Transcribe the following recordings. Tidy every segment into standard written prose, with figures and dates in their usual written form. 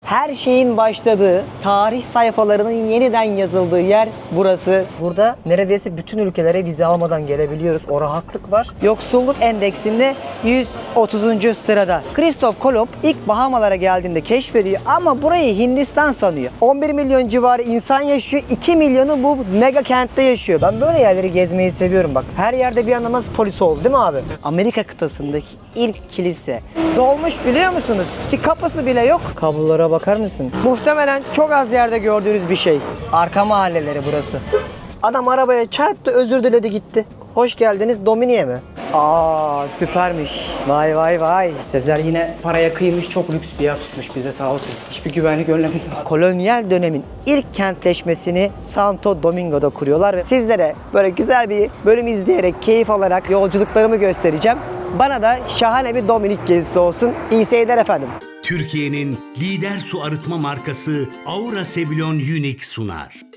Her şeyin başladığı, tarih sayfalarının yeniden yazıldığı yer burası. Burada neredeyse bütün ülkelere vize almadan gelebiliyoruz. O rahatlık var. Yoksulluk endeksinde 130. sırada. Christoph Kolomb ilk Bahamalara geldiğinde keşfediyor ama burayı Hindistan sanıyor. 11 milyon civarı insan yaşıyor. 2 milyonu bu mega kentte yaşıyor. Ben böyle yerleri gezmeyi seviyorum bak. Her yerde bir anda nasıl polis oldu değil mi abi? Amerika kıtasındaki ilk kilise. Dolmuş biliyor musunuz? Ki kapısı bile yok. Kablolara bakar mısın? Muhtemelen çok az yerde gördüğünüz bir şey. Arka mahalleleri burası. Adam arabaya çarptı, özür diledi gitti. Hoş geldiniz Domini'ye mi? Aa süpermiş. Vay vay vay. Sezer yine paraya kıymış, çok lüks bir yer tutmuş bize sağ olsun. Hiçbir güvenlik önlemi yok. Kolonyal dönemin ilk kentleşmesini Santo Domingo'da kuruyorlar ve sizlere böyle güzel bir bölüm izleyerek, keyif alarak yolculuklarımı göstereceğim. Bana da şahane bir Dominik gezisi olsun. İyi seyirler efendim. Türkiye'nin lider su arıtma markası Aura Sebilon Unique sunar.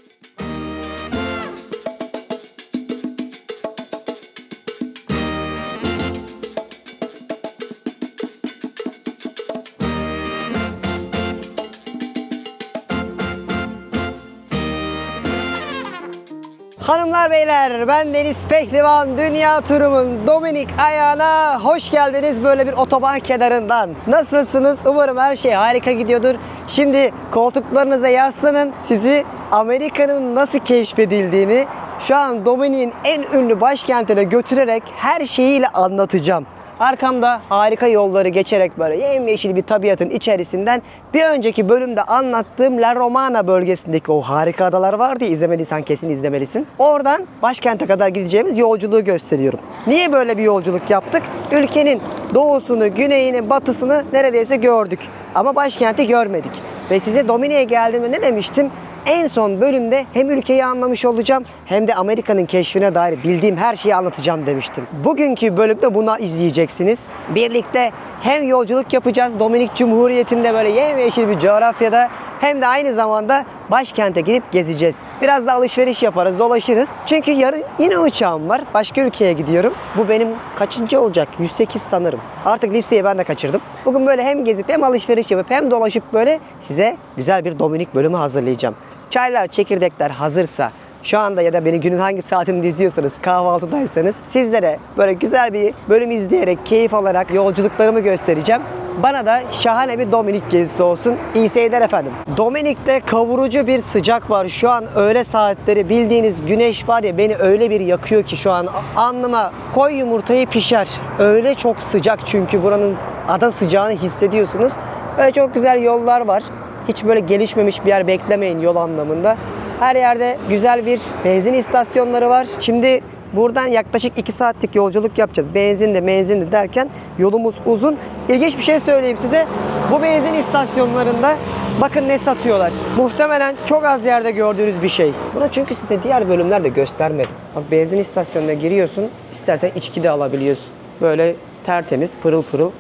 Hanımlar beyler, ben Deniz Pehlivan. Dünya turumun Dominik ayağına hoş geldiniz böyle bir otoban kenarından. Nasılsınız? Umarım her şey harika gidiyordur. Şimdi koltuklarınıza yaslanın. Sizi Amerika'nın nasıl keşfedildiğini şu an Dominik'in en ünlü başkentine götürerek her şeyiyle anlatacağım. Arkamda harika yolları geçerek böyle yemyeşil bir tabiatın içerisinden bir önceki bölümde anlattığım La Romana bölgesindeki o harika adalar vardı ya, izlemediysen kesin izlemelisin. Oradan başkente kadar gideceğimiz yolculuğu gösteriyorum. Niye böyle bir yolculuk yaptık? Ülkenin doğusunu, güneyini, batısını neredeyse gördük. Ama başkenti görmedik. Ve size Dominik'e geldiğimde ne demiştim? En son bölümde hem ülkeyi anlamış olacağım hem de Amerika'nın keşfine dair bildiğim her şeyi anlatacağım demiştim. Bugünkü bölümde bunu izleyeceksiniz. Birlikte hem yolculuk yapacağız Dominik Cumhuriyeti'nde böyle yemyeşil bir coğrafyada hem de aynı zamanda başkente gidip gezeceğiz. Biraz da alışveriş yaparız, dolaşırız. Çünkü yarın yine uçağım var. Başka ülkeye gidiyorum. Bu benim kaçıncı olacak? 108 sanırım. Artık listeyi ben de kaçırdım. Bugün böyle hem gezip hem alışveriş yapıp hem dolaşıp böyle size güzel bir Dominik bölümü hazırlayacağım. Çaylar, çekirdekler hazırsa şu anda ya da beni günün hangi saatinde izliyorsanız, kahvaltıdaysanız sizlere böyle güzel bir bölüm izleyerek, keyif alarak yolculuklarımı göstereceğim. Bana da şahane bir Dominik gezisi olsun. İyi seyirler efendim. Dominik'te kavurucu bir sıcak var. Şu an öğle saatleri, bildiğiniz güneş var ya, beni öyle bir yakıyor ki şu an alnıma koy yumurtayı pişer. Öyle çok sıcak çünkü buranın ada sıcağını hissediyorsunuz. Böyle çok güzel yollar var. Hiç böyle gelişmemiş bir yer beklemeyin yol anlamında. Her yerde güzel bir benzin istasyonları var. Şimdi buradan yaklaşık 2 saatlik yolculuk yapacağız. Benzin de derken yolumuz uzun. İlginç bir şey söyleyeyim size. Bu benzin istasyonlarında bakın ne satıyorlar. Muhtemelen çok az yerde gördüğünüz bir şey. Bunu çünkü size diğer bölümlerde göstermedim. Bak benzin istasyonuna giriyorsun. İstersen içki de alabiliyorsun. Böyle tertemiz, pırıl pırıl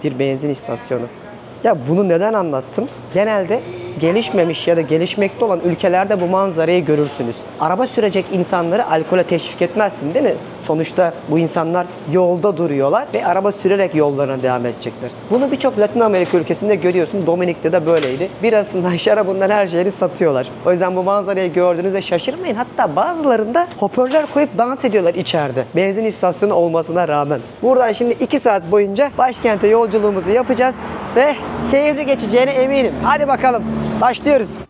bir benzin istasyonu. Ya bunu neden anlattım? Genelde gelişmemiş ya da gelişmekte olan ülkelerde bu manzarayı görürsünüz. Araba sürecek insanları alkole teşvik etmezsin değil mi? Sonuçta bu insanlar yolda duruyorlar ve araba sürerek yollarına devam edecekler. Bunu birçok Latin Amerika ülkesinde görüyorsun. Dominik'te de böyleydi. Birasından, şarabından her şeyi satıyorlar. O yüzden bu manzarayı gördüğünüzde şaşırmayın. Hatta bazılarında hoparlör koyup dans ediyorlar içeride. Benzin istasyonu olmasına rağmen. Buradan şimdi 2 saat boyunca başkente yolculuğumuzu yapacağız ve keyifli geçeceğine eminim. Hadi bakalım. Başlıyoruz.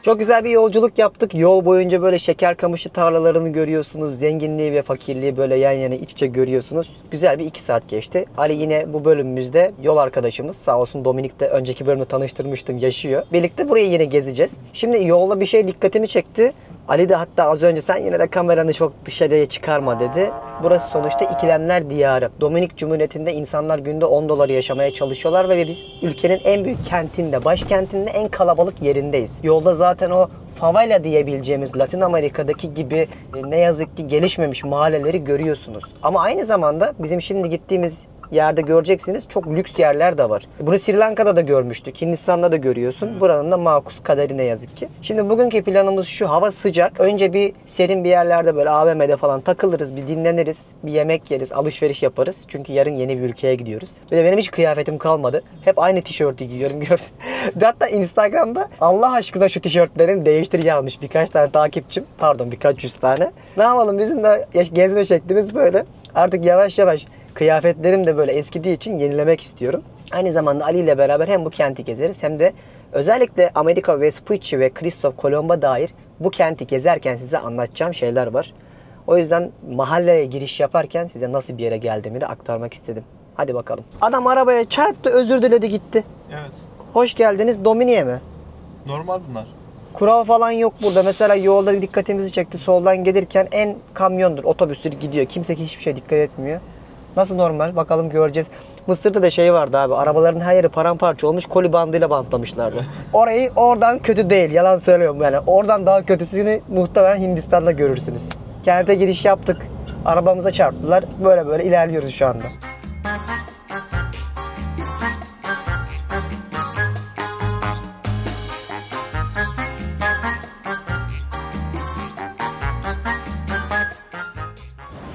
Çok güzel bir yolculuk yaptık. Yol boyunca böyle şeker kamışı tarlalarını görüyorsunuz. Zenginliği ve fakirliği böyle yan yana iç içe görüyorsunuz. Güzel bir 2 saat geçti. Ali yine bu bölümümüzde yol arkadaşımız. Sağ olsun Dominik'te önceki bölümde tanıştırmıştım. Yaşıyor. Birlikte burayı yine gezeceğiz. Şimdi yolda bir şey dikkatimi çekti. Ali de hatta az önce sen yine de kameranı çok dışarıya çıkarma dedi. Burası sonuçta ikilemler diyarı. Dominik Cumhuriyeti'nde insanlar günde 10 doları yaşamaya çalışıyorlar ve biz ülkenin en büyük kentinde, başkentinde en kalabalık yerindeyiz. Yolda zaten zaten o favela diyebileceğimiz Latin Amerika'daki gibi ne yazık ki gelişmemiş mahalleleri görüyorsunuz. Ama aynı zamanda bizim şimdi gittiğimiz yerde göreceksiniz çok lüks yerler de var. Bunu Sri Lanka'da da görmüştük. Hindistan'da da görüyorsun. Buranın da makus kaderi ne yazık ki. Şimdi bugünkü planımız şu. Hava sıcak. Önce bir serin bir yerlerde böyle AVM'de falan takılırız. Bir dinleniriz. Bir yemek yeriz. Alışveriş yaparız. Çünkü yarın yeni bir ülkeye gidiyoruz. Bir de benim hiç kıyafetim kalmadı. Hep aynı tişörtü giyiyorum. Hatta Instagram'da Allah aşkına şu tişörtlerini değiştir yazmış birkaç tane takipçim. Pardon, birkaç yüz tane. Ne yapalım, bizim de gezme şeklimiz böyle. Artık yavaş yavaş kıyafetlerim de böyle eskidiği için yenilemek istiyorum. Aynı zamanda Ali ile beraber hem bu kenti gezeriz hem de özellikle Amerika Vespucci ve Christoph Kolomb'a dair bu kenti gezerken size anlatacağım şeyler var. O yüzden mahalleye giriş yaparken size nasıl bir yere geldiğimi de aktarmak istedim. Hadi bakalım. Adam arabaya çarptı, özür diledi, gitti. Evet. Hoş geldiniz. Domini'ye mi? Normal bunlar. Kural falan yok burada. Mesela yolda dikkatimizi çekti. Soldan gelirken en kamyondur, otobüstür gidiyor. Kimse hiçbir şeye dikkat etmiyor. Nasıl normal? Bakalım göreceğiz. Mısır'da da şey vardı abi. Arabaların her yeri paramparça olmuş. Koli bandıyla bantlamışlardı. Oradan kötü değil. Yalan söylüyorum yani. Oradan daha kötüsünü muhtemelen Hindistan'da görürsünüz. Kente giriş yaptık. Arabamıza çarptılar. Böyle böyle ilerliyoruz şu anda.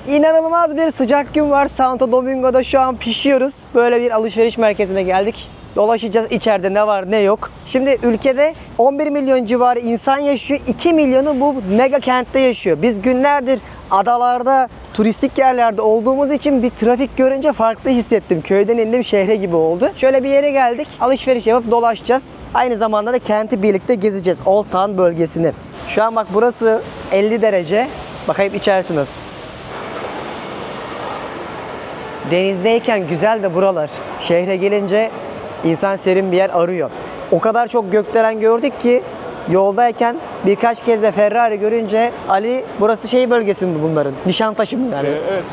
İnanılmaz bir sıcak gün var. Santo Domingo'da şu an pişiyoruz. Böyle bir alışveriş merkezine geldik. Dolaşacağız içeride ne var ne yok. Şimdi ülkede 11 milyon civarı insan yaşıyor. 2 milyonu bu mega kentte yaşıyor. Biz günlerdir adalarda, turistik yerlerde olduğumuz için bir trafik görünce farklı hissettim. Köyden indim, şehre gibi oldu. Şöyle bir yere geldik. Alışveriş yapıp dolaşacağız. Aynı zamanda da kenti birlikte gezeceğiz. Old Town bölgesini. Şu an bak burası 50 derece. Bakayım içerisi nasıl. Denizdeyken güzel de buralar. Şehre gelince insan serin bir yer arıyor. O kadar çok gökdelen gördük ki yoldayken birkaç kez de Ferrari görünce Ali, burası şey bölgesi mi bunların? Nişantaşı mı yani? Evet.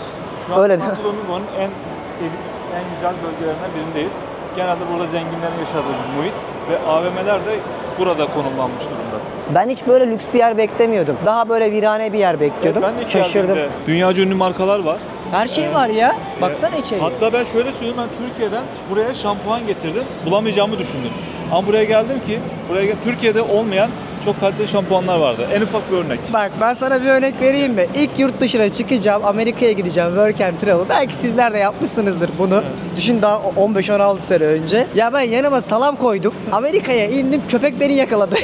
Şu an Öyle Santo Domingo'nun en elit, en güzel bölgelerinden birindeyiz. Genelde burada zenginlerin yaşadığı bir muhit ve AVM'ler de burada konumlanmış durumda. Ben hiç böyle lüks bir yer beklemiyordum. Daha böyle virane bir yer bekliyordum. Evet, ben de Şaşırdım. Dünyaca ünlü markalar var. Her şey var ya. Baksana içeri. Hatta ben şöyle söyleyeyim, ben Türkiye'den buraya şampuan getirdim. Bulamayacağımı düşündüm. Ama buraya geldim ki Türkiye'de olmayan çok kaliteli şampuanlar vardı. En ufak bir örnek. Bak ben sana bir örnek vereyim mi? İlk yurt dışına çıkacağım, Amerika'ya gideceğim, work and travel. Belki sizler de yapmışsınızdır bunu. Evet. Düşün, daha 15-16 sene önce. Ya ben yanıma salam koydum. Amerika'ya indim, köpek beni yakaladı.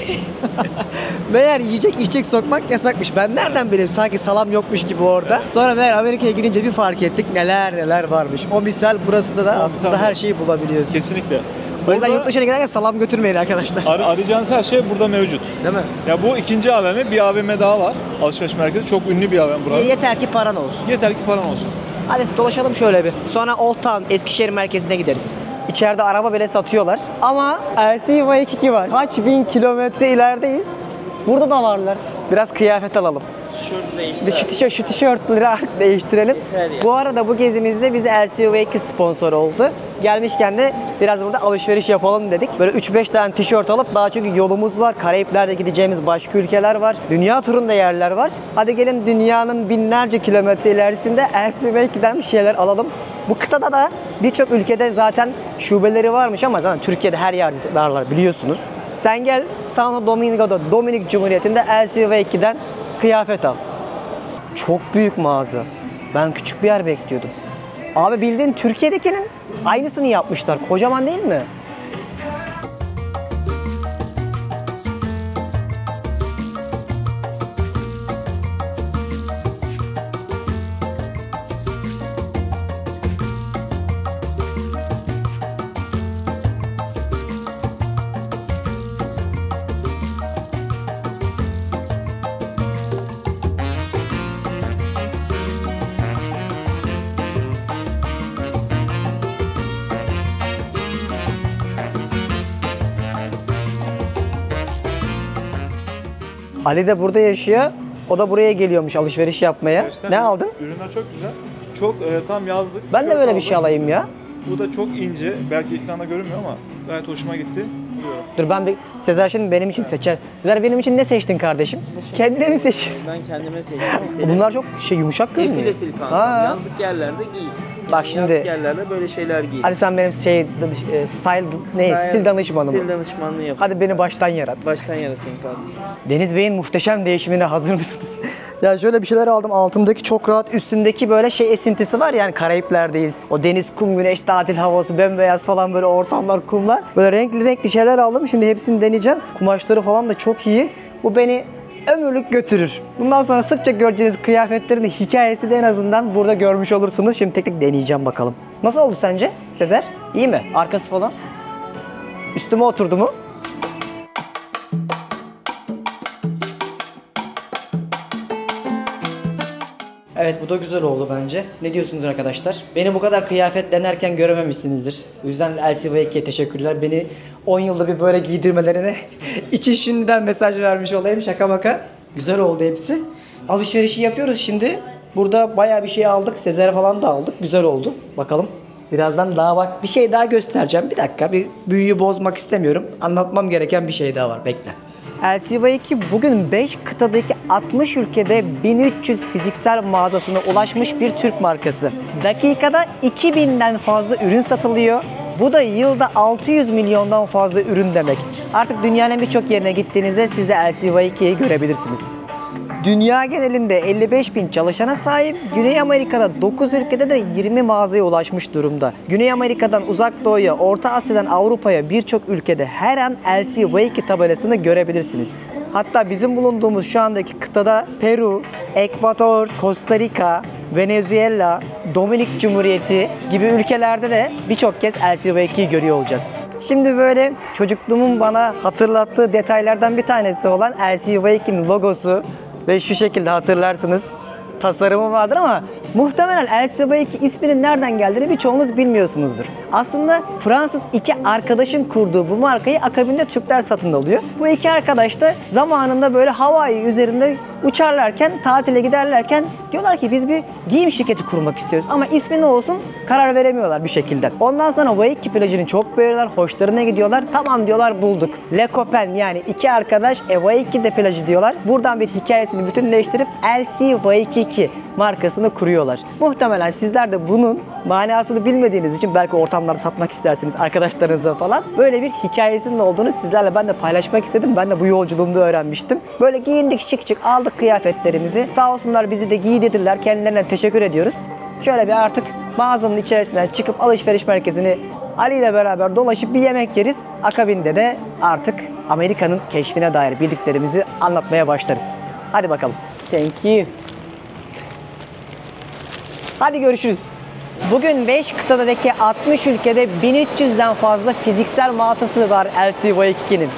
Meğer yiyecek içecek sokmak yasakmış. Ben nereden bileyim, sanki salam yokmuş gibi orada. Evet. Sonra meğer Amerika'ya gidince bir fark ettik neler neler varmış. O misal burası da aslında her şeyi bulabiliyorsun. Kesinlikle. O yüzden yurt dışına giderken salam götürmeyin arkadaşlar. Arayacağınız her şey burada mevcut. Değil mi? Ya bu ikinci AVM, bir AVM daha var. Alışveriş merkezi, çok ünlü bir AVM burada. Yeter ki paran olsun. Yeter ki paran olsun. Hadi dolaşalım şöyle bir. Sonra Old Town, Eskişehir merkezine gideriz. İçeride araba bile satıyorlar. Ama RC2 var. Kaç bin kilometre ilerideyiz. Burada da varlar. Biraz kıyafet alalım. Şu tişörtleri artık değiştirelim. Bu arada bu gezimizde bize LCV2 sponsor oldu. Gelmişken de biraz burada alışveriş yapalım dedik. Böyle 3-5 tane tişört alıp, daha çünkü yolumuz var. Karayipler'de gideceğimiz başka ülkeler var. Dünya turunda yerler var. Hadi gelin dünyanın binlerce kilometre ilerisinde LCV2'den bir şeyler alalım. Bu kıtada da birçok ülkede zaten şubeleri varmış ama zaten Türkiye'de her yerde varlar biliyorsunuz. Sen gel Santo Domingo'da, Dominik Cumhuriyeti'nde LCV2'den kıyafet al. Çok büyük mağaza. Ben küçük bir yer bekliyordum. Abi bildiğin Türkiye'dekinin aynısını yapmışlar. Kocaman değil mi? Ali de burada yaşıyor. O da buraya geliyormuş alışveriş yapmaya. Gerçekten ne aldın? Ürünler çok güzel. Çok tam yazlık. Ben de böyle bir şey alayım ya. Bu da çok ince. Belki ekranda görünmüyor ama gayet hoşuma gitti. katılıyorum. Dur ben bir Sezer şimdi benim için seçer. Sezer benim için ne seçtin kardeşim? Kendine mi seçiyorsun? Ben kendime seçtim. Bunlar çok yumuşak görünüyor. Efil efil kanka. Ha. Yazlık yerlerde giy. Bak şimdi- Yazlık yerlerde böyle şeyler giy. Hadi sen benim stil danışmanım. Stil danışmanlığı yap. Hadi beni baştan yarat. Baştan yaratayım kardeşim. Deniz Bey'in muhteşem değişimine hazır mısınız? Ya şöyle bir şeyler aldım. Altımdaki çok rahat, üstündeki böyle esintisi var yani Karayipler'deyiz. O deniz, kum, güneş, tatil havası, bembeyaz falan böyle ortamlar, kumlar. Böyle renkli renkli şeyler aldım. Şimdi hepsini deneyeceğim. Kumaşları falan da çok iyi. Bu beni ömürlük götürür. Bundan sonra sıkça göreceğiniz kıyafetlerin de hikayesi de en azından burada görmüş olursunuz. Şimdi tek tek deneyeceğim bakalım. Nasıl oldu sence Sezer? İyi mi? Arkası falan? Üstüme oturdu mu? Evet bu da güzel oldu bence. Ne diyorsunuz arkadaşlar? Beni bu kadar kıyafet denerken görememişsinizdir. O yüzden LCV2'ye teşekkürler. Beni 10 yılda bir böyle giydirmelerine için şimdiden mesaj vermiş olayım. Şaka maka. Güzel oldu hepsi. Alışverişi yapıyoruz şimdi. Burada bayağı bir şey aldık. Sezer falan da aldık. Güzel oldu. Bakalım. Birazdan daha bak bir şey daha göstereceğim. Bir dakika bir büyüyü bozmak istemiyorum. Anlatmam gereken bir şey daha var. Bekle. LCV2 bugün 5 kıtadaki 60 ülkede 1300 fiziksel mağazasına ulaşmış bir Türk markası. Dakikada 2000'den fazla ürün satılıyor. Bu da yılda 600 milyondan fazla ürün demek. Artık dünyanın birçok yerine gittiğinizde siz de LCV2'yi görebilirsiniz. Dünya genelinde 55 bin çalışana sahip, Güney Amerika'da 9 ülkede de 20 mağazaya ulaşmış durumda. Güney Amerika'dan Uzak Doğu'ya, Orta Asya'dan Avrupa'ya birçok ülkede her an LCV2 tabelasını görebilirsiniz. Hatta bizim bulunduğumuz şu andaki kıtada Peru, Ekvador, Costa Rica, Venezuela, Dominik Cumhuriyeti gibi ülkelerde de birçok kez LCV2'yi görüyor olacağız. Şimdi böyle çocukluğumun bana hatırlattığı detaylardan bir tanesi olan LCV2'nin logosu ve şu şekilde hatırlarsınız tasarımı vardır ama muhtemelen LCV2 isminin nereden geldiğini birçoğunuz bilmiyorsunuzdur. Aslında Fransız iki arkadaşın kurduğu bu markayı akabinde Türkler satın alıyor. Bu iki arkadaş da zamanında böyle Hawaii üzerinde uçarlarken, tatile giderlerken diyorlar ki biz bir giyim şirketi kurmak istiyoruz ama ismi ne olsun karar veremiyorlar bir şekilde. Ondan sonra Waikiki plajını çok beğeniyorlar, hoşlarına gidiyorlar. Tamam diyorlar bulduk. Le Copain yani iki arkadaş Waikiki plajı diyorlar. Buradan bir hikayesini bütünleştirip LC Waikiki markasını kuruyorlar. Muhtemelen sizler de bunun manasını bilmediğiniz için belki ortamlarda satmak istersiniz arkadaşlarınıza falan. Böyle bir hikayesinin olduğunu sizlerle ben de paylaşmak istedim. Ben de bu yolculuğumda öğrenmiştim. Böyle giyindik şık şık aldık kıyafetlerimizi. Sağ olsunlar bizi de giydirdiler. Kendilerine teşekkür ediyoruz. Şöyle bir artık mağazanın içerisinden çıkıp alışveriş merkezini Ali ile beraber dolaşıp bir yemek yeriz. Akabinde de artık Amerika'nın keşfine dair bildiklerimizi anlatmaya başlarız. Hadi bakalım. Thank you. Hadi görüşürüz. Bugün 5 kıtadaki 60 ülkede 1300'den fazla fiziksel mağazası var LCV2'nin.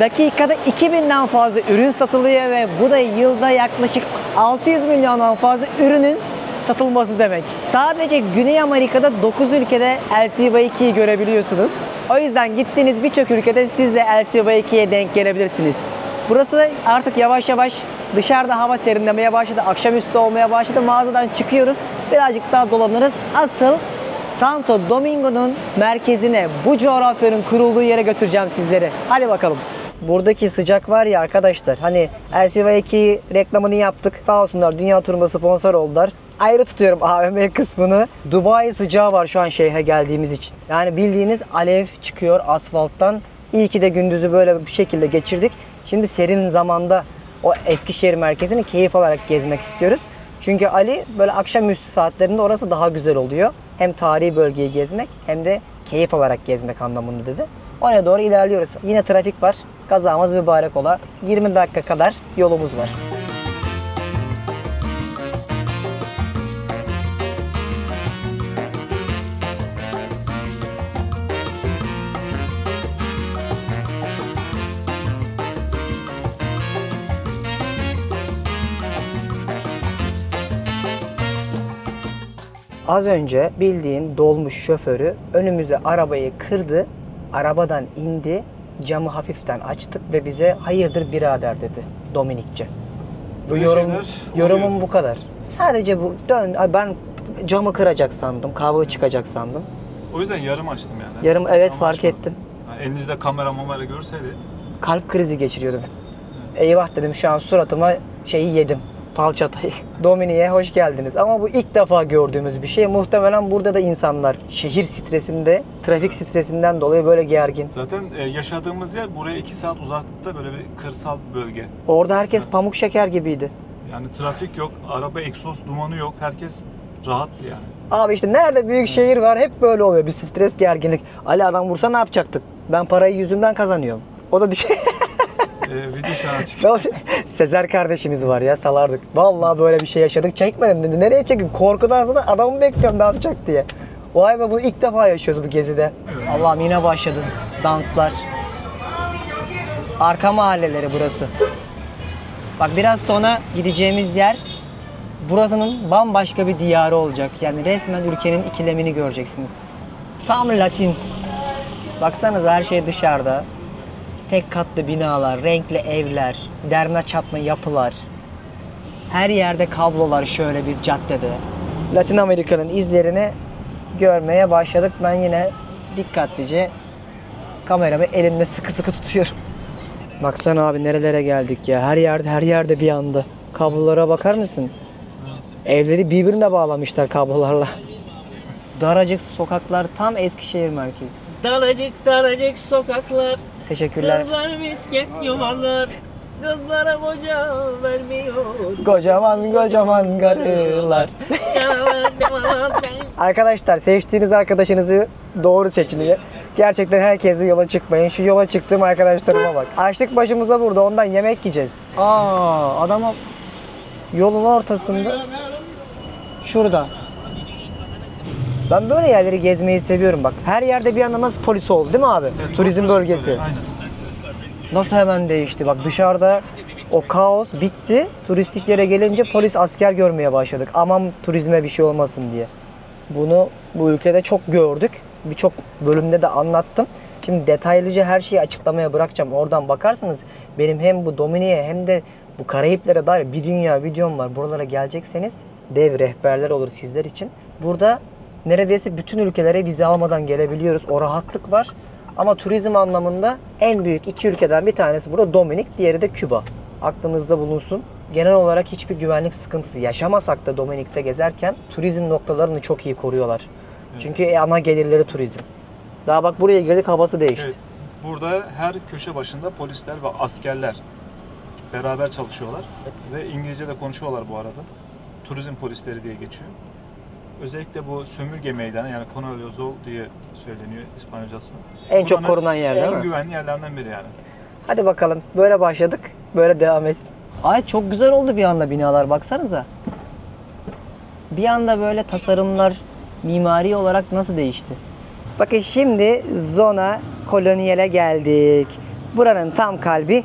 Dakikada 2000'den fazla ürün satılıyor ve bu da yılda yaklaşık 600 milyondan fazla ürünün satılması demek. Sadece Güney Amerika'da 9 ülkede LCV2'yi görebiliyorsunuz. O yüzden gittiğiniz birçok ülkede siz de LCV2'ye denk gelebilirsiniz. Burası artık yavaş yavaş dışarıda hava serinlemeye başladı, akşamüstü olmaya başladı. Mağazadan çıkıyoruz, birazcık daha dolanırız. Asıl Santo Domingo'nun merkezine, bu coğrafyanın kurulduğu yere götüreceğim sizleri. Hadi bakalım. Buradaki sıcak var ya arkadaşlar, hani LCV2 reklamını yaptık. Sağ olsunlar dünya turuma sponsor oldular. Ayrı tutuyorum AVM kısmını. Dubai sıcağı var şu an şehre geldiğimiz için. Yani bildiğiniz alev çıkıyor asfalttan. İyi ki de gündüzü böyle bir şekilde geçirdik. Şimdi serin zamanda o Eskişehir merkezini keyif alarak gezmek istiyoruz. Çünkü Ali böyle akşamüstü saatlerinde orası daha güzel oluyor. Hem tarihi bölgeyi gezmek hem de keyif alarak gezmek anlamında dedi. Oraya doğru ilerliyoruz. Yine trafik var. Kazamız mübarek ola. 20 dakika kadar yolumuz var. Az önce bildiğin dolmuş şoförü önümüze arabayı kırdı, arabadan indi, camı hafiften açtık ve bize hayırdır birader dedi Dominikçe. Bu Böyle yorumum oluyor. bu kadar. Sadece bu ben camı kıracak sandım, kavga çıkacak sandım. O yüzden yarım açtım yani. Yarım evet Tam fark açmadım. ettim. Yani elinizde kamera görseydi. Kalp krizi geçiriyordum. Eyvah dedim, şu an suratıma şeyi yedim. Falçatayı. Dominik'e hoş geldiniz. Ama bu ilk defa gördüğümüz bir şey. Muhtemelen burada da insanlar şehir stresinde, trafik stresinden dolayı böyle gergin. Zaten yaşadığımız yer buraya 2 saat uzaklıkta böyle bir kırsal bir bölge. Orada herkes pamuk şeker gibiydi. Yani trafik yok, araba egzoz dumanı yok. Herkes rahattı yani. Abi işte nerede büyük şehir var hep böyle oluyor. Bir stres, gerginlik. Ali adam vursa ne yapacaktık? Ben parayı yüzümden kazanıyorum. O da düşün. Video şu an açık. Sezer kardeşimiz var ya, salardık. Vallahi böyle bir şey yaşadık, çekmedim dedi. Nereye çekeyim? Korkudan sonra adamı bekliyorum ne yapacak diye. Vay be, bunu ilk defa yaşıyoruz bu gezide. Allah'ım yine başladı danslar. Arka mahalleleri burası. Bak biraz sonra gideceğimiz yer burasının bambaşka bir diyarı olacak. Yani resmen ülkenin ikilemini göreceksiniz. Tam Latin. Baksanıza her şey dışarıda. Tek katlı binalar, renkli evler, derme çatma yapılar. Her yerde kablolar şöyle bir caddede. Latin Amerika'nın izlerini görmeye başladık. Ben yine dikkatlice kameramı elimde sıkı sıkı tutuyorum. Baksana abi nerelere geldik ya. Her yerde bir anda. Kablolara bakar mısın? Evleri birbirine bağlamışlar kablolarla. Daracık sokaklar, tam Eskişehir merkezi. Daracık sokaklar. Teşekkürler. Kızlar misket yuvarlar. Kızlara koca vermiyor. Kocaman karılar. Arkadaşlar seçtiğiniz arkadaşınızı doğru seçin. Gerçekten herkesle yola çıkmayın. Şu yola çıktığım arkadaşlarıma bak. Açlık başımıza burada, ondan yemek yiyeceğiz. Adama yolun ortasında. Şurada. Ben böyle yerleri gezmeyi seviyorum bak. Her yerde bir anda nasıl polis oldu değil mi abi? Evet, Turizm bölgesi. Aynen. Nasıl hemen değişti. Bak dışarıda o kaos bitti. Turistik yere gelince polis asker görmeye başladık. Aman turizme bir şey olmasın diye. Bunu bu ülkede çok gördük. Birçok bölümde de anlattım. Şimdi detaylıca her şeyi açıklamaya bırakacağım. Oradan bakarsanız benim hem bu Dominik'e hem de bu Karayiplere dair bir dünya videom var. Buralara gelecekseniz dev rehberler olur sizler için. Burada neredeyse bütün ülkelere vize almadan gelebiliyoruz. O rahatlık var. Ama turizm anlamında en büyük iki ülkeden bir tanesi burada Dominik, diğeri de Küba. Aklınızda bulunsun. Genel olarak hiçbir güvenlik sıkıntısı yaşamasak da Dominik'te gezerken turizm noktalarını çok iyi koruyorlar. Evet. Çünkü ana gelirleri turizm. Daha bak buraya girdik, havası değişti. Evet. Burada her köşe başında polisler ve askerler beraber çalışıyorlar. Evet. Ve İngilizce de konuşuyorlar bu arada. Turizm polisleri diye geçiyor. Özellikle bu sömürge meydanı, yani Conalho Zoo diye söyleniyor İspanyolcasında. En çok korunan yer değil mi? En güvenli yerlerden biri yani. Hadi bakalım. Böyle başladık. Böyle devam etsin. Ay çok güzel oldu bir anda binalar, baksanıza. Bir anda böyle tasarımlar mimari olarak nasıl değişti? Bakın şimdi Zona Colonial'e geldik. Buranın tam kalbi,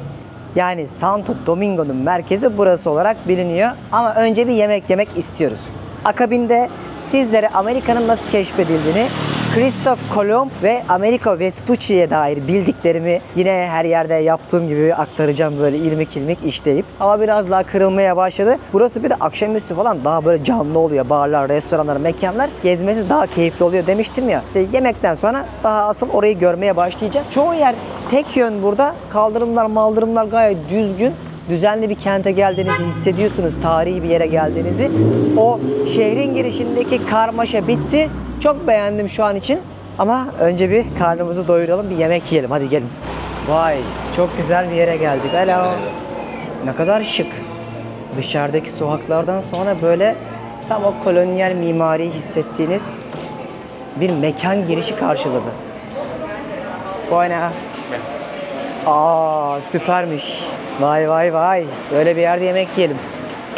yani Santo Domingo'nun merkezi burası olarak biliniyor. Ama önce bir yemek yemek istiyoruz. Akabinde sizlere Amerika'nın nasıl keşfedildiğini, Christoph Kolomb ve Amerigo Vespucci'ye dair bildiklerimi yine her yerde yaptığım gibi aktaracağım, böyle ilmik ilmik işleyip. Hava biraz daha kırılmaya başladı. Burası bir de akşamüstü falan daha böyle canlı oluyor. Barlar, restoranlar, mekanlar. Gezmesi daha keyifli oluyor demiştim ya. Yemekten sonra daha asıl orayı görmeye başlayacağız. Çoğu yer tek yön burada. Kaldırımlar, maldırımlar gayet düzgün. Düzenli bir kente geldiğinizi hissediyorsunuz, tarihi bir yere geldiğinizi. O şehrin girişindeki karmaşa bitti. Çok beğendim şu an için. Ama önce bir karnımızı doyuralım, bir yemek yiyelim. Hadi gelin. Vay, çok güzel bir yere geldik. Hello. Ne kadar şık. Dışarıdaki sokaklardan sonra böyle tam o kolonyal mimariyi hissettiğiniz bir mekan girişi karşıladı. Buenas. Süpermiş. Vay vay vay. Böyle bir yerde yemek yiyelim.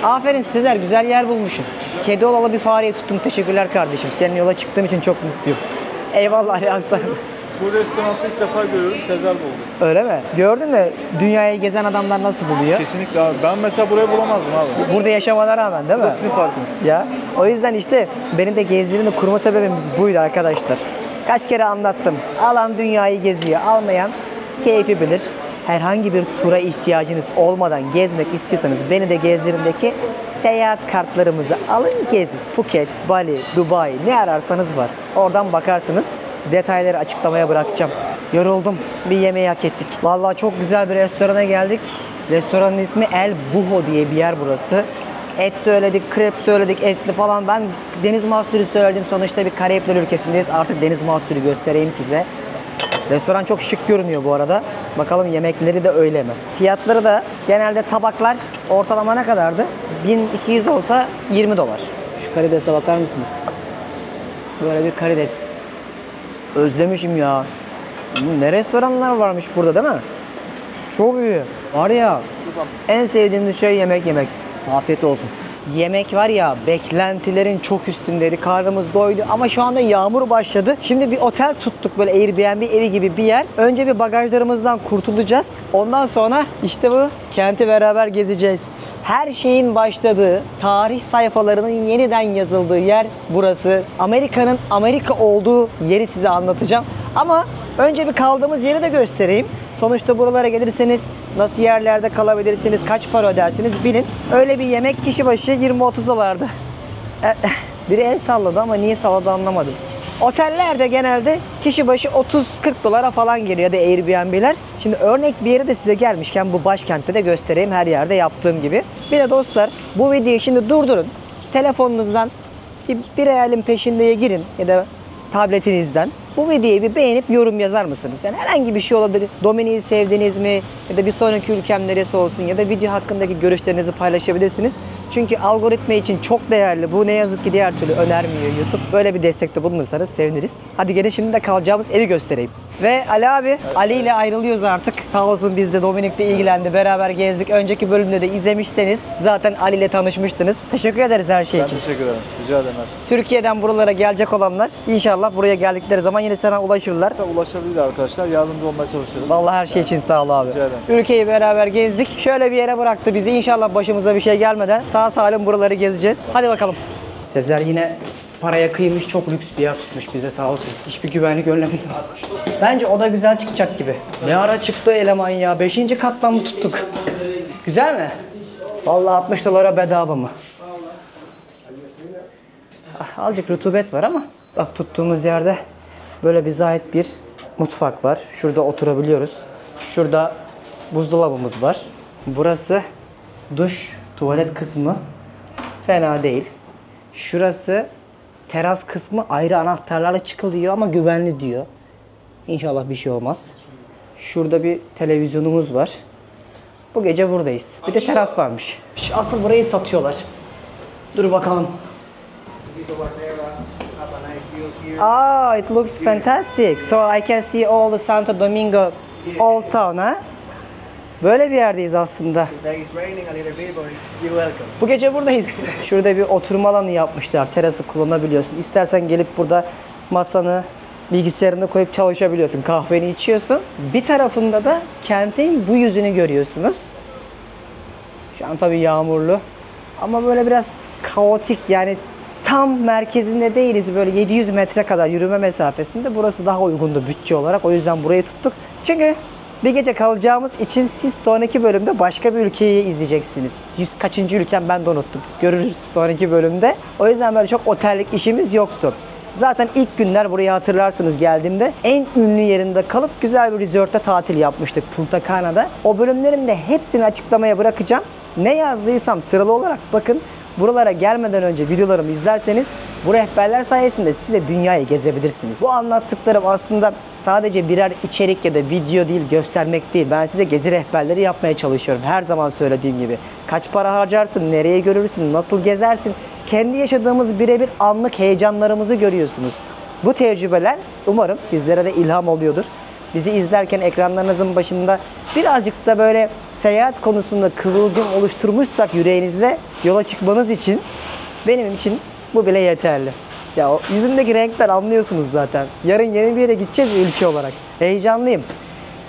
Aferin Sezer, güzel yer bulmuşsun. Kedi olalı bir fareyi tuttum. Teşekkürler kardeşim. Senin yola çıktığım için çok mutluyum. Eyvallah ya sana. Bu restoranı ilk defa görüyorum, Sezer buldu. Öyle mi? Gördün mü? Dünyayı gezen adamlar nasıl buluyor? Kesinlikle abi. Ben mesela burayı bulamazdım abi. Burada yaşamana rağmen değil mi? Bu sizin farkınız. Ya. O yüzden işte benim de gezdiğini kurma sebebimiz buydu arkadaşlar. Kaç kere anlattım. Alan dünyayı geziyor. Almayan keyfi bilir. Herhangi bir tura ihtiyacınız olmadan gezmek istiyorsanız beni de gezlerindeki seyahat kartlarımızı alın gezin. Phuket, Bali, Dubai, ne ararsanız var. Oradan bakarsınız. detayları açıklamaya bırakacağım. Yoruldum. Bir yemeği hak ettik. Vallahi çok güzel bir restorana geldik. Restoranın ismi El Buho diye bir yer burası. Et söyledik, krep söyledik, etli falan. Ben deniz mahsulü söyledim. Sonuçta bir Karayipler ülkesindeyiz. Artık deniz mahsulü göstereyim size. Restoran çok şık görünüyor bu arada. Bakalım yemekleri de öyle mi? Fiyatları da genelde tabaklar ortalama ne kadardı? 1200 olsa 20 dolar. Şu karidese bakar mısınız? Böyle bir karides. Özlemişim ya. Ne restoranlar varmış burada değil mi? Çok iyi. Var ya, en sevdiğimiz şey yemek yemek. Afiyet olsun. Yemek var ya, beklentilerin çok üstündeydi. Karnımız doydu ama şu anda yağmur başladı. Şimdi bir otel tuttuk, böyle Airbnb evi gibi bir yer. Önce bir bagajlarımızdan kurtulacağız. Ondan sonra işte bu kenti beraber gezeceğiz. Her şeyin başladığı, tarih sayfalarının yeniden yazıldığı yer burası. Amerika'nın Amerika olduğu yeri size anlatacağım. Ama önce bir kaldığımız yeri de göstereyim. Sonuçta buralara gelirseniz nasıl yerlerde kalabilirsiniz, kaç para ödersiniz bilin. Öyle bir yemek kişi başı 20-30 dolardı. Biri el salladı ama niye salladı anlamadım. Otellerde genelde kişi başı 30-40 dolara falan geliyor ya da Airbnb'ler. Şimdi örnek bir yeri de size gelmişken bu başkentte de göstereyim, her yerde yaptığım gibi. Bir de dostlar, bu videoyu şimdi durdurun. Telefonunuzdan bir realin peşindeye girin ya da tabletinizden. Bu videoyu bir beğenip yorum yazar mısınız? Yani herhangi bir şey olabilir. Dominik'i sevdiniz mi? Ya da bir sonraki ülkem neresi olsun? Ya da video hakkındaki görüşlerinizi paylaşabilirsiniz. Çünkü algoritma için çok değerli. Bu ne yazık ki diğer türlü önermiyor YouTube. Böyle bir destekte bulunursanız seviniriz. Hadi gelin şimdi de kalacağımız evi göstereyim. Ve Ali abi, Ali ile ayrılıyoruz artık. Sağ olsun biz de Dominik'le ilgilendi. Beraber gezdik. Önceki bölümde de izlemişseniz zaten Ali ile tanışmıştınız. Teşekkür ederiz her şey için. Ben teşekkür ederim. Rica ederim. Türkiye'den buralara gelecek olanlar inşallah buraya geldikleri zaman yine sana ulaşırlar. Ulaşabilir arkadaşlar. Yardımcı olmaya çalışırız. Vallahi her şey için sağ ol abi. Rica ederim. Ülkeyi beraber gezdik. Şöyle bir yere bıraktı bizi. İnşallah başımıza bir şey gelmeden sağ salim buraları gezeceğiz. Hadi bakalım. Sezer yine paraya kıymış, çok lüks bir yer tutmuş bize sağ olsun. Hiçbir güvenlik önlemi yok. Bence o da güzel çıkacak gibi. Ne ara çıktı eleman ya? 5. kattan mı tuttuk? Güzel mi? Vallahi 60 dolara bedava mı? Azıcık rutubet var ama bak tuttuğumuz yerde böyle bize ait bir mutfak var. Şurada oturabiliyoruz. Şurada buzdolabımız var. Burası duş, tuvalet kısmı fena değil. Şurası teras kısmı, ayrı anahtarlarla çıkılıyor ama güvenli diyor. İnşallah bir şey olmaz. Şurada bir televizyonumuz var. Bu gece buradayız. Bir de teras varmış. Asıl burayı satıyorlar. Dur bakalım. Ah, it looks fantastic. So I can see all the Santo Domingo Old Town, ha? Böyle bir yerdeyiz aslında. Bu gece buradayız. Şurada bir oturma alanı yapmışlar. Terası kullanabiliyorsun. İstersen gelip burada masanı, bilgisayarını koyup çalışabiliyorsun. Kahveni içiyorsun. Bir tarafında da kentin bu yüzünü görüyorsunuz. Şu an tabii yağmurlu. Ama böyle biraz kaotik, yani tam merkezinde değiliz. Böyle 700 metre kadar yürüme mesafesinde. Burası daha uygundu bütçe olarak. O yüzden burayı tuttuk. Çünkü bir gece kalacağımız için siz sonraki bölümde başka bir ülkeyi izleyeceksiniz. 100 kaçıncı ülkem ben de unuttum. Görürüz sonraki bölümde. O yüzden böyle çok otellik işimiz yoktu. Zaten ilk günler burayı hatırlarsınız geldiğimde en ünlü yerinde kalıp güzel bir resortta tatil yapmıştık Punta Cana'da. O bölümlerin de hepsini açıklamaya bırakacağım. Ne yazdıysam sıralı olarak bakın. Buralara gelmeden önce videolarımı izlerseniz bu rehberler sayesinde siz de dünyayı gezebilirsiniz. Bu anlattıklarım aslında sadece birer içerik ya da video değil, göstermek değil. Ben size gezi rehberleri yapmaya çalışıyorum. Her zaman söylediğim gibi. Kaç para harcarsın, nereye görürsün, nasıl gezersin? Kendi yaşadığımız birebir anlık heyecanlarımızı görüyorsunuz. Bu tecrübeler umarım sizlere de ilham oluyordur. Bizi izlerken ekranlarınızın başında birazcık da böyle seyahat konusunda kıvılcım oluşturmuşsak yüreğinizde yola çıkmanız için benim için bu bile yeterli. Ya o yüzümdeki renkler anlıyorsunuz zaten. Yarın yeni bir yere gideceğiz ülke olarak. Heyecanlıyım.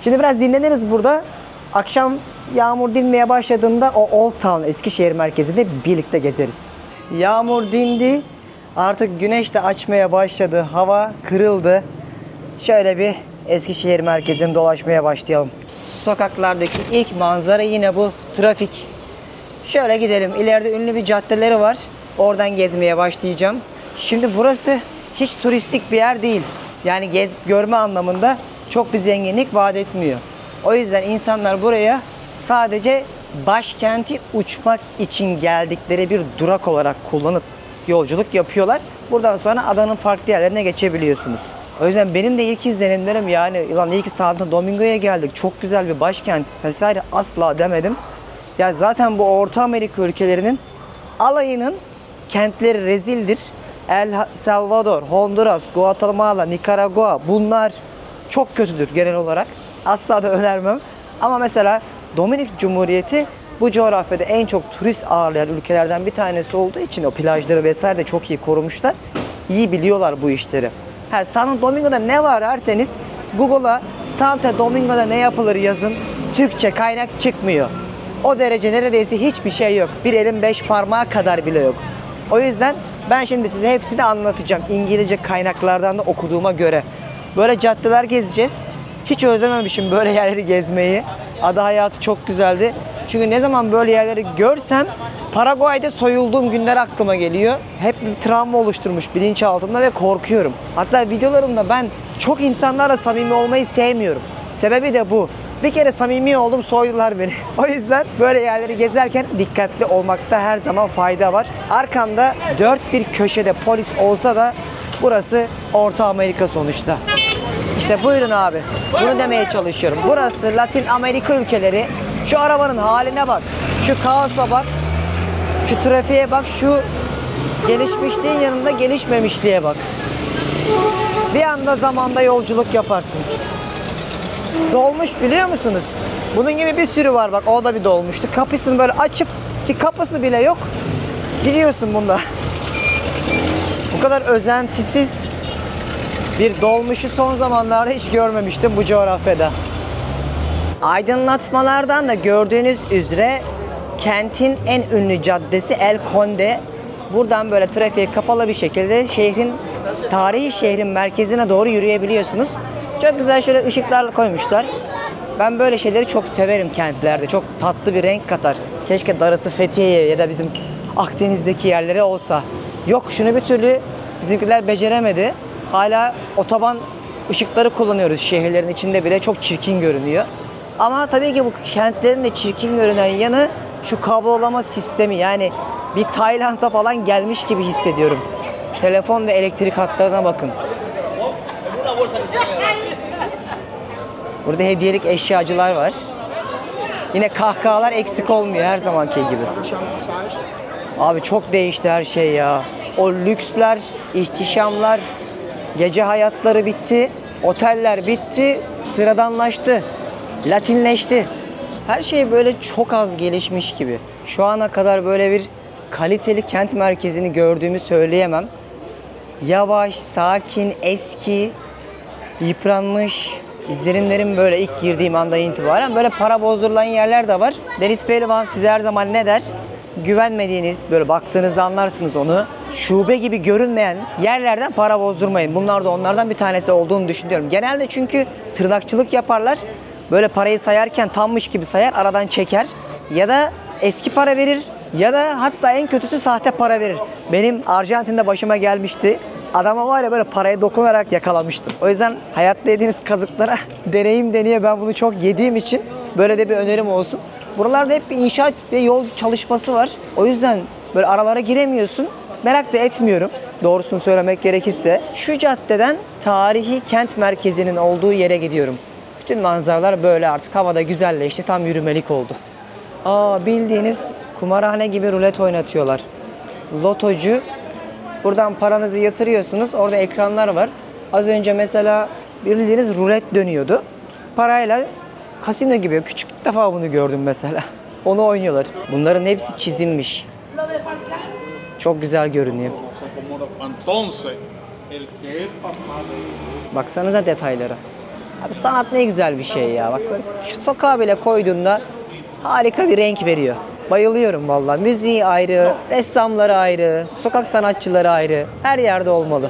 Şimdi biraz dinleniriz burada. Akşam yağmur dinmeye başladığında o Old Town, Eskişehir merkezinde birlikte gezeriz. Yağmur dindi. Artık güneş de açmaya başladı. Hava kırıldı. Şöyle bir Eskişehir merkezini dolaşmaya başlayalım. Sokaklardaki ilk manzara yine bu trafik. Şöyle gidelim. İleride ünlü bir caddeleri var. Oradan gezmeye başlayacağım. Şimdi burası hiç turistik bir yer değil. Yani görme anlamında çok bir zenginlik vaat etmiyor. O yüzden insanlar buraya sadece başkenti uçmak için geldikleri bir durak olarak kullanıp yolculuk yapıyorlar. Buradan sonra adanın farklı yerlerine geçebiliyorsunuz. O yüzden benim de ilk izlenimlerim yani ulan iyi ki Santo Domingo'ya geldik. Çok güzel bir başkent vesaire asla demedim. Ya zaten bu Orta Amerika ülkelerinin alayının kentleri rezildir. El Salvador, Honduras, Guatemala, Nikaragua bunlar çok kötüdür genel olarak. Asla da önermem. Ama mesela Dominik Cumhuriyeti bu coğrafyada en çok turist ağırlayan ülkelerden bir tanesi olduğu için o plajları vesaire de çok iyi korumuşlar. İyi biliyorlar bu işleri. Santo Domingo'da ne var derseniz Google'a Santo Domingo'da ne yapılır yazın. Türkçe kaynak çıkmıyor. O derece neredeyse hiçbir şey yok. Bir elin 5 parmağı kadar bile yok. O yüzden ben şimdi size hepsini anlatacağım. İngilizce kaynaklardan da okuduğuma göre. Böyle caddeler gezeceğiz. Hiç özlememişim böyle yerleri gezmeyi. Ada hayatı çok güzeldi. Çünkü ne zaman böyle yerleri görsem Paraguay'da soyulduğum günler aklıma geliyor. Hep bir travma oluşturmuş bilinçaltımda ve korkuyorum. Hatta videolarımda ben çok insanlarla samimi olmayı sevmiyorum. Sebebi de bu. Bir kere samimi oldum, soydular beni. O yüzden böyle yerleri gezerken dikkatli olmakta her zaman fayda var. Arkamda dört bir köşede polis olsa da burası Orta Amerika sonuçta. İşte buyurun abi. Bunu demeye çalışıyorum. Burası Latin Amerika ülkeleri. Şu arabanın haline bak. Şu kaosa bak. Şu trafiğe bak. Şu gelişmişliğin yanında gelişmemişliğe bak. Bir anda zamanda yolculuk yaparsın. Dolmuş biliyor musunuz? Bunun gibi bir sürü var bak. O da bir dolmuştu. Kapısını böyle açıp ki kapısı bile yok. Gidiyorsun bunda. Bu kadar özentisiz bir dolmuşu son zamanlarda hiç görmemiştim bu coğrafyada. Aydınlatmalardan da gördüğünüz üzere kentin en ünlü caddesi El Conde. Buradan böyle trafiğe kapalı bir şekilde tarihi şehrin merkezine doğru yürüyebiliyorsunuz. Çok güzel şöyle ışıklarla koymuşlar. Ben böyle şeyleri çok severim kentlerde. Çok tatlı bir renk katar. Keşke darısı Fethiye'ye ya da bizim Akdeniz'deki yerlere olsa. Yok şunu bir türlü bizimkiler beceremedi. Hala otoban ışıkları kullanıyoruz şehirlerin içinde bile çok çirkin görünüyor. Ama tabii ki bu kentlerin de çirkin görünen yanı şu kablolama sistemi. Yani bir Tayland'a falan gelmiş gibi hissediyorum. Telefon ve elektrik hatlarına bakın. Burada hediyelik eşyacılar var. Yine kahkahalar eksik olmuyor her zamanki gibi. Abi çok değişti her şey ya. O lüksler, ihtişamlar, gece hayatları bitti. Oteller bitti. Sıradanlaştı. Latinleşti. Her şey böyle çok az gelişmiş gibi. Şu ana kadar böyle bir kaliteli kent merkezini gördüğümü söyleyemem. Yavaş, sakin, eski, yıpranmış. İzlenimlerim böyle ilk girdiğim andan itibaren böyle para bozdurulan yerler de var. Deniz Pehlivan size her zaman ne der? Güvenmediğiniz, böyle baktığınızda anlarsınız onu. Şube gibi görünmeyen yerlerden para bozdurmayın. Bunlar da onlardan bir tanesi olduğunu düşünüyorum. Genelde çünkü tırnakçılık yaparlar. Böyle parayı sayarken tammış gibi sayar, aradan çeker. Ya da eski para verir ya da hatta en kötüsü sahte para verir. Benim Arjantin'de başıma gelmişti. Adama var ya böyle paraya dokunarak yakalamıştım. O yüzden hayatta yediğiniz kazıklara deneyim deniyor. Ben bunu çok yediğim için böyle de bir önerim olsun. Buralarda hep bir inşaat ve yol çalışması var. O yüzden böyle aralara giremiyorsun. Merak da etmiyorum doğrusunu söylemek gerekirse. Şu caddeden tarihi kent merkezinin olduğu yere gidiyorum. Bütün manzaralar böyle artık havada güzelleşti. Tam yürümelik oldu. Bildiğiniz kumarhane gibi rulet oynatıyorlar. Lotocu. Buradan paranızı yatırıyorsunuz. Orada ekranlar var. Az önce mesela bildiğiniz rulet dönüyordu. Parayla kasino gibi küçük defa bunu gördüm mesela. Onu oynuyorlar. Bunların hepsi çizilmiş. Çok güzel görünüyor. Baksanıza detaylara. Abi sanat ne güzel bir şey ya. Bak şu sokağa bile koyduğunda harika bir renk veriyor. Bayılıyorum vallahi. Müziği ayrı, ressamları ayrı, sokak sanatçıları ayrı. Her yerde olmalı.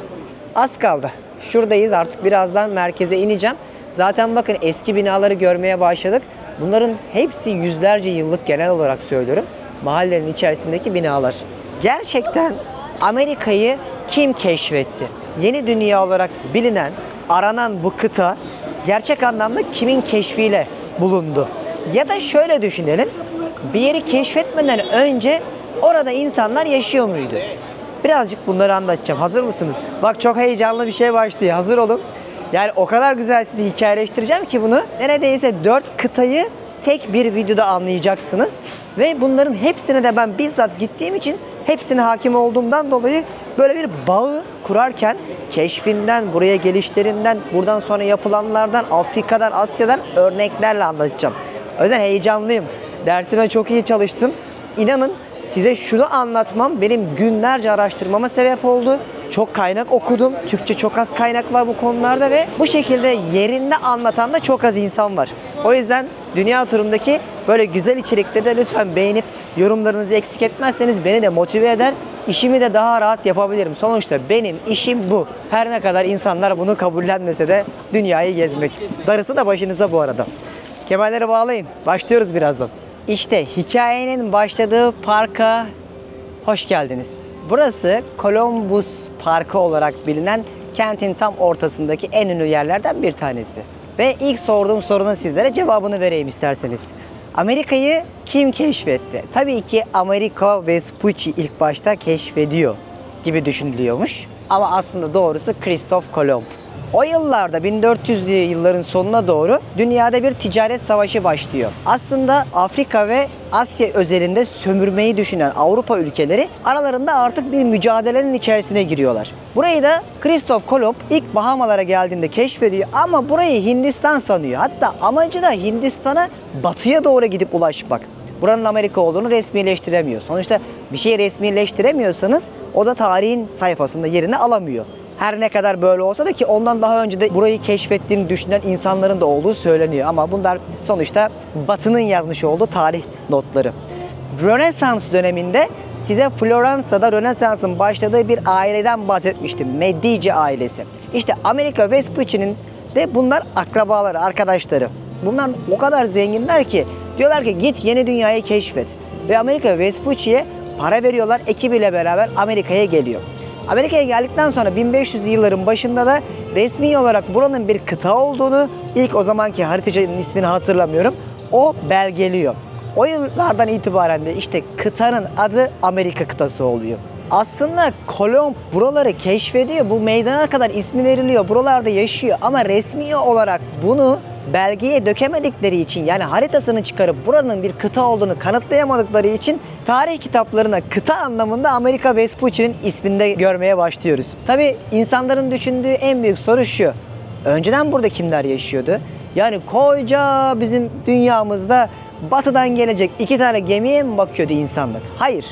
Az kaldı. Şuradayız artık birazdan merkeze ineceğim. Zaten bakın eski binaları görmeye başladık. Bunların hepsi yüzlerce yıllık genel olarak söylüyorum. Mahallenin içerisindeki binalar. Gerçekten Amerika'yı kim keşfetti? Yeni dünya olarak bilinen aranan bu kıta gerçek anlamda kimin keşfiyle bulundu? Ya da şöyle düşünelim. Bir yeri keşfetmeden önce orada insanlar yaşıyor muydu? Birazcık bunları anlatacağım. Hazır mısınız? Bak çok heyecanlı bir şey başlıyor. Hazır olun. Yani o kadar güzel sizi hikayeleştireceğim ki bunu. Neredeyse 4 kıtayı tek bir videoda anlayacaksınız. Ve bunların hepsine de ben bizzat gittiğim için hepsine hakim olduğumdan dolayı böyle bir bağı kurarken keşfinden, buraya gelişlerinden, buradan sonra yapılanlardan, Afrika'dan, Asya'dan örneklerle anlatacağım. O yüzden heyecanlıyım. Dersime çok iyi çalıştım. İnanın size şunu anlatmam benim günlerce araştırmama sebep oldu. Çok kaynak okudum. Türkçe çok az kaynak var bu konularda ve bu şekilde yerinde anlatan da çok az insan var. O yüzden dünya turumdaki böyle güzel içerikleri de lütfen beğenip yorumlarınızı eksik etmezseniz beni de motive eder. İşimi de daha rahat yapabilirim. Sonuçta benim işim bu. Her ne kadar insanlar bunu kabullenmese de dünyayı gezmek. Darısı da başınıza bu arada. Kemerleri bağlayın. Başlıyoruz birazdan. İşte hikayenin başladığı parka hoş geldiniz. Burası Columbus Parkı olarak bilinen kentin tam ortasındaki en ünlü yerlerden bir tanesi. Ve ilk sorduğum sorunun sizlere cevabını vereyim isterseniz. Amerika'yı kim keşfetti? Tabii ki Amerigo Vespucci ilk başta keşfediyor gibi düşünülüyormuş. Ama aslında doğrusu Christoph Kolomb. O yıllarda 1400'lü yılların sonuna doğru dünyada bir ticaret savaşı başlıyor. Aslında Afrika ve Asya özelinde sömürmeyi düşünen Avrupa ülkeleri aralarında artık bir mücadelenin içerisine giriyorlar. Burayı da Christoph Kolomb ilk Bahamalara geldiğinde keşfediyor ama burayı Hindistan sanıyor. Hatta amacı da Hindistan'a batıya doğru gidip ulaşmak. Buranın Amerika olduğunu resmileştiremiyor. Sonuçta bir şeyi resmileştiremiyorsanız o da tarihin sayfasında yerini alamıyor. Her ne kadar böyle olsa da ki ondan daha önce de burayı keşfettiğini düşünen insanların da olduğu söyleniyor. Ama bunlar sonuçta Batı'nın yazmış olduğu tarih notları. Rönesans döneminde size Floransa'da Rönesans'ın başladığı bir aileden bahsetmiştim. Medici ailesi. İşte Amerigo Vespucci'nin de bunlar akrabaları, arkadaşları. Bunlar o kadar zenginler ki diyorlar ki git yeni dünyayı keşfet. Ve Amerigo Vespucci'ye para veriyorlar. Ekibiyle beraber Amerika'ya geliyor. Amerika'ya geldikten sonra 1500'lü yılların başında da resmi olarak buranın bir kıta olduğunu, ilk o zamanki haritacının ismini hatırlamıyorum, o belgeliyor. O yıllardan itibaren de işte kıtanın adı Amerika kıtası oluyor. Aslında Kolomb buraları keşfediyor, bu meydana kadar ismi veriliyor, buralarda yaşıyor ama resmi olarak bunu belgeye dökemedikleri için, yani haritasını çıkarıp buranın bir kıta olduğunu kanıtlayamadıkları için tarih kitaplarına kıta anlamında Amerigo Vespucci'nin isminde görmeye başlıyoruz. Tabii insanların düşündüğü en büyük soru şu: önceden burada kimler yaşıyordu? Yani koca bizim dünyamızda batıdan gelecek 2 tane gemiye mi bakıyordu insanlık? Hayır.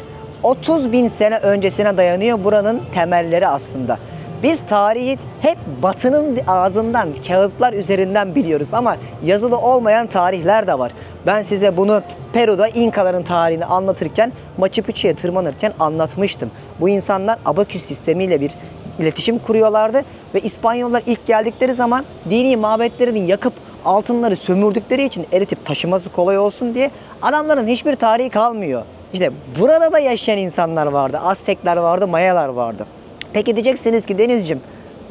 30.000 sene öncesine dayanıyor buranın temelleri aslında. Biz tarihi hep Batı'nın ağzından, kağıtlar üzerinden biliyoruz ama yazılı olmayan tarihler de var. Ben size bunu Peru'da İnkaların tarihini anlatırken, Machu Picchu'ya tırmanırken anlatmıştım. Bu insanlar abaküs sistemiyle bir iletişim kuruyorlardı ve İspanyollar ilk geldikleri zaman dini mabetlerini yakıp altınları sömürdükleri için eritip taşıması kolay olsun diye adamların hiçbir tarihi kalmıyor. İşte burada da yaşayan insanlar vardı. Aztekler vardı, Mayalar vardı. Peki diyeceksiniz ki Denizciğim,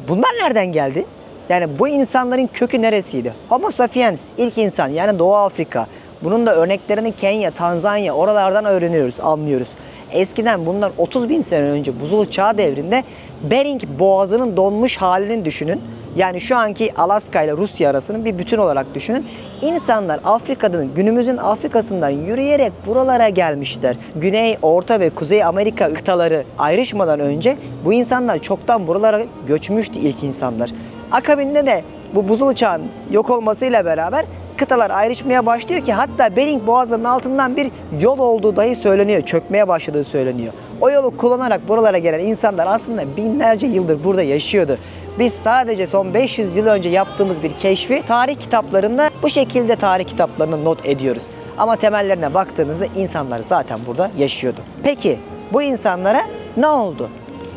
bunlar nereden geldi? Yani bu insanların kökü neresiydi? Homo sapiens, ilk insan, yani Doğu Afrika. Bunun da örneklerini Kenya, Tanzanya, oralardan öğreniyoruz, anlıyoruz. Eskiden bunlar 30.000 sene önce buzul çağ devrinde Bering Boğazı'nın donmuş halini düşünün. Yani şu anki Alaska ile Rusya arasının bir bütün olarak düşünün. İnsanlar Afrika'dan, günümüzün Afrika'sından yürüyerek buralara gelmişler. Güney, Orta ve Kuzey Amerika kıtaları ayrışmadan önce bu insanlar çoktan buralara göçmüştü, ilk insanlar. Akabinde de bu buzul çağın yok olmasıyla beraber kıtalar ayrışmaya başlıyor ki hatta Bering Boğazı'nın altından bir yol olduğu dahi söyleniyor, çökmeye başladığı söyleniyor. O yolu kullanarak buralara gelen insanlar aslında binlerce yıldır burada yaşıyordu. Biz sadece son 500 yıl önce yaptığımız bir keşfi tarih kitaplarında bu şekilde tarih kitaplarını not ediyoruz. Ama temellerine baktığınızda insanlar zaten burada yaşıyordu. Peki bu insanlara ne oldu?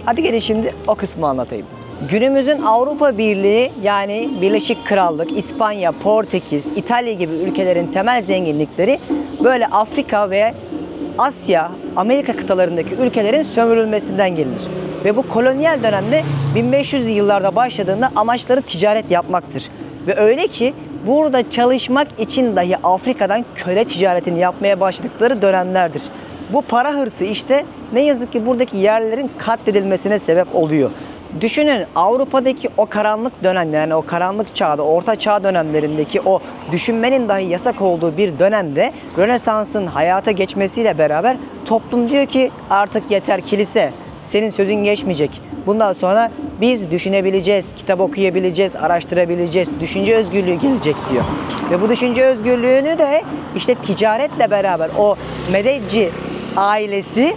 Hadi gelin şimdi o kısmı anlatayım. Günümüzün Avrupa Birliği, yani Birleşik Krallık, İspanya, Portekiz, İtalya gibi ülkelerin temel zenginlikleri böyle Afrika ve Asya, Amerika kıtalarındaki ülkelerin sömürülmesinden gelinir. Ve bu kolonyal dönemde 1500'lü yıllarda başladığında amaçları ticaret yapmaktır. Ve öyle ki burada çalışmak için dahi Afrika'dan köle ticaretini yapmaya başladıkları dönemlerdir. Bu para hırsı işte ne yazık ki buradaki yerlilerin katledilmesine sebep oluyor. Düşünün, Avrupa'daki o karanlık dönem, yani o karanlık çağda, orta çağ dönemlerindeki o düşünmenin dahi yasak olduğu bir dönemde Rönesans'ın hayata geçmesiyle beraber toplum diyor ki artık yeter kilise, senin sözün geçmeyecek. Bundan sonra biz düşünebileceğiz, kitap okuyabileceğiz, araştırabileceğiz, düşünce özgürlüğü gelecek diyor. Ve bu düşünce özgürlüğünü de işte ticaretle beraber o Medeci ailesi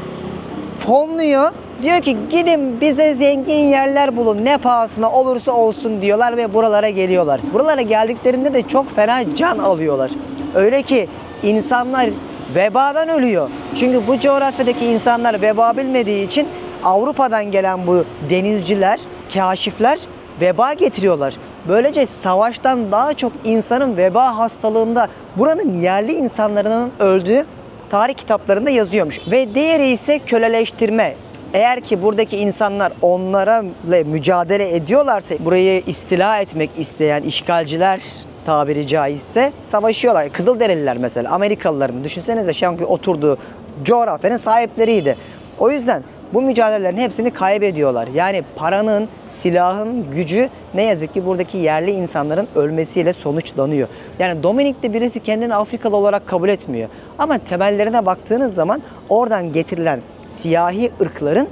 fonluyor. Diyor ki gidin bize zengin yerler bulun, ne pahasına olursa olsun diyorlar ve buralara geliyorlar. Buralara geldiklerinde de çok fena can alıyorlar. Öyle ki insanlar vebadan ölüyor. Çünkü bu coğrafyadaki insanlar veba bilmediği için Avrupa'dan gelen bu denizciler, kaşifler veba getiriyorlar. Böylece savaştan daha çok insanın veba hastalığında buranın yerli insanların öldüğü tarih kitaplarında yazıyormuş. Ve diğeri ise köleleştirme. Eğer ki buradaki insanlar onlarla mücadele ediyorlarsa, burayı istila etmek isteyen işgalciler tabiri caizse savaşıyorlar. Kızılderililer mesela, Amerikalıların düşünsenize şu anki oturduğu coğrafyanın sahipleriydi. O yüzden bu mücadelelerin hepsini kaybediyorlar. Yani paranın, silahın gücü ne yazık ki buradaki yerli insanların ölmesiyle sonuçlanıyor. Yani Dominik'te birisi kendini Afrikalı olarak kabul etmiyor. Ama temellerine baktığınız zaman oradan getirilen siyahi ırkların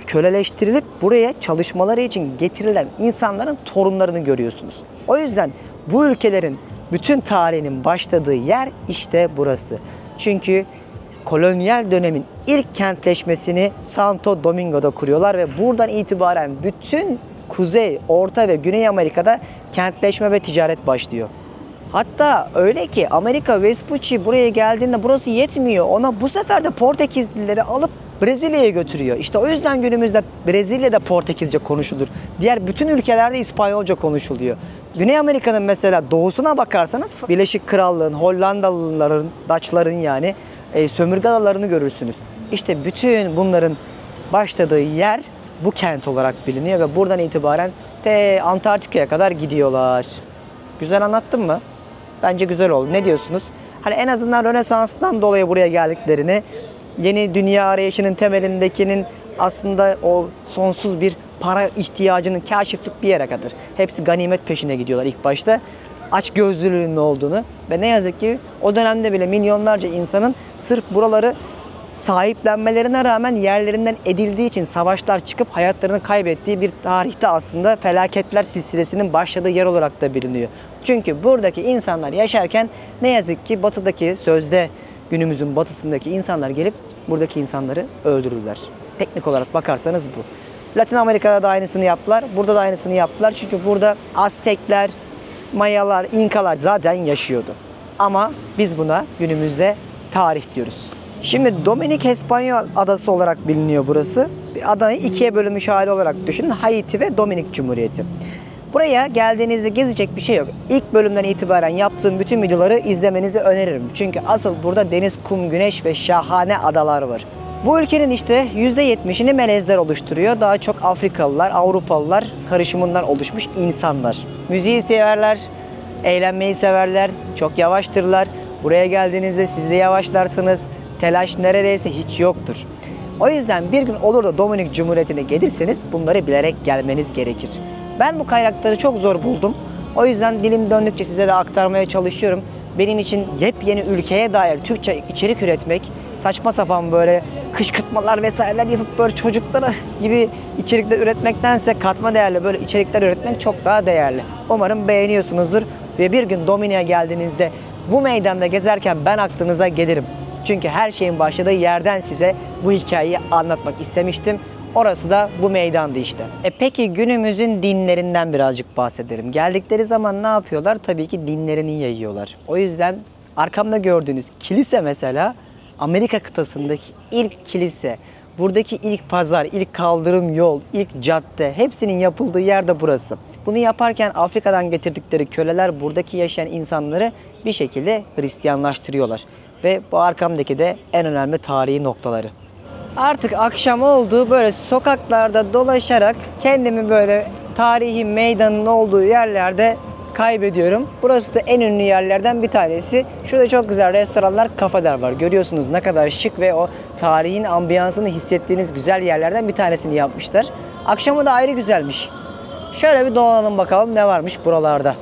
köleleştirilip buraya çalışmaları için getirilen insanların torunlarını görüyorsunuz. O yüzden bu ülkelerin bütün tarihinin başladığı yer işte burası. Çünkü kolonyal dönemin ilk kentleşmesini Santo Domingo'da kuruyorlar ve buradan itibaren bütün Kuzey, Orta ve Güney Amerika'da kentleşme ve ticaret başlıyor. Hatta öyle ki Amerika Vespucci buraya geldiğinde burası yetmiyor. Ona bu sefer de Portekizlileri alıp Brezilya'ya götürüyor. İşte o yüzden günümüzde Brezilya'da Portekizce konuşulur. Diğer bütün ülkelerde İspanyolca konuşuluyor. Güney Amerika'nın mesela doğusuna bakarsanız Birleşik Krallığın, Hollandalıların, Dutch'ların yani sömürge adalarını görürsünüz. İşte bütün bunların başladığı yer bu kent olarak biliniyor ve buradan itibaren Antarktika'ya kadar gidiyorlar. Güzel anlattım mı? Bence güzel oldu. Ne diyorsunuz? Hani en azından Rönesans'tan dolayı buraya geldiklerini, yeni dünya arayışının temelindekinin aslında o sonsuz bir para ihtiyacının kaşiflik bir yere kadar. Hepsi ganimet peşine gidiyorlar ilk başta. Açgözlülüğün ne olduğunu ve ne yazık ki o dönemde bile milyonlarca insanın sırf buraları sahiplenmelerine rağmen yerlerinden edildiği için savaşlar çıkıp hayatlarını kaybettiği bir tarihte aslında felaketler silsilesinin başladığı yer olarak da biliniyor. Çünkü buradaki insanlar yaşarken ne yazık ki batıdaki sözde günümüzün batısındaki insanlar gelip buradaki insanları öldürürler. Teknik olarak bakarsanız bu. Latin Amerika'da da aynısını yaptılar. Burada da aynısını yaptılar. Çünkü burada Aztekler, Mayalar, İnkalar zaten yaşıyordu. Ama biz buna günümüzde tarih diyoruz. Şimdi Dominik Espanyol adası olarak biliniyor burası. Bir adayı ikiye bölünmüş hali olarak düşünün. Haiti ve Dominik Cumhuriyeti. Buraya geldiğinizde gezecek bir şey yok. İlk bölümden itibaren yaptığım bütün videoları izlemenizi öneririm. Çünkü asıl burada deniz, kum, güneş ve şahane adalar var. Bu ülkenin işte %70'ini melezler oluşturuyor. Daha çok Afrikalılar, Avrupalılar karışımından oluşmuş insanlar. Müziği severler, eğlenmeyi severler, çok yavaştırlar. Buraya geldiğinizde siz de yavaşlarsınız. Telaş neredeyse hiç yoktur. O yüzden bir gün olur da Dominik Cumhuriyeti'ne gelirseniz bunları bilerek gelmeniz gerekir. Ben bu kaynakları çok zor buldum. O yüzden dilim döndükçe size de aktarmaya çalışıyorum. Benim için yepyeni ülkeye dair Türkçe içerik üretmek, saçma sapan böyle kışkırtmalar vesaireler yapıp böyle çocuklara gibi içerikler üretmektense katma değerli böyle içerikler üretmek çok daha değerli. Umarım beğeniyorsunuzdur ve bir gün Dominik'e geldiğinizde bu meydanda gezerken ben aklınıza gelirim. Çünkü her şeyin başladığı yerden size bu hikayeyi anlatmak istemiştim. Orası da bu meydandı işte. Peki günümüzün dinlerinden birazcık bahsedelim. Geldikleri zaman ne yapıyorlar? Tabii ki dinlerini yayıyorlar. O yüzden arkamda gördüğünüz kilise mesela Amerika kıtasındaki ilk kilise. Buradaki ilk pazar, ilk kaldırım yol, ilk cadde hepsinin yapıldığı yer de burası. Bunu yaparken Afrika'dan getirdikleri köleler buradaki yaşayan insanları bir şekilde Hristiyanlaştırıyorlar. Ve bu arkamdaki de en önemli tarihi noktaları. Artık akşam oldu, böyle sokaklarda dolaşarak kendimi böyle tarihi meydanın olduğu yerlerde kaybediyorum. Burası da en ünlü yerlerden bir tanesi. Şurada çok güzel restoranlar, kafeler var. Görüyorsunuz ne kadar şık ve o tarihin ambiyansını hissettiğiniz güzel yerlerden bir tanesini yapmışlar. Akşamı da ayrı güzelmiş. Şöyle bir dolanalım bakalım ne varmış buralarda.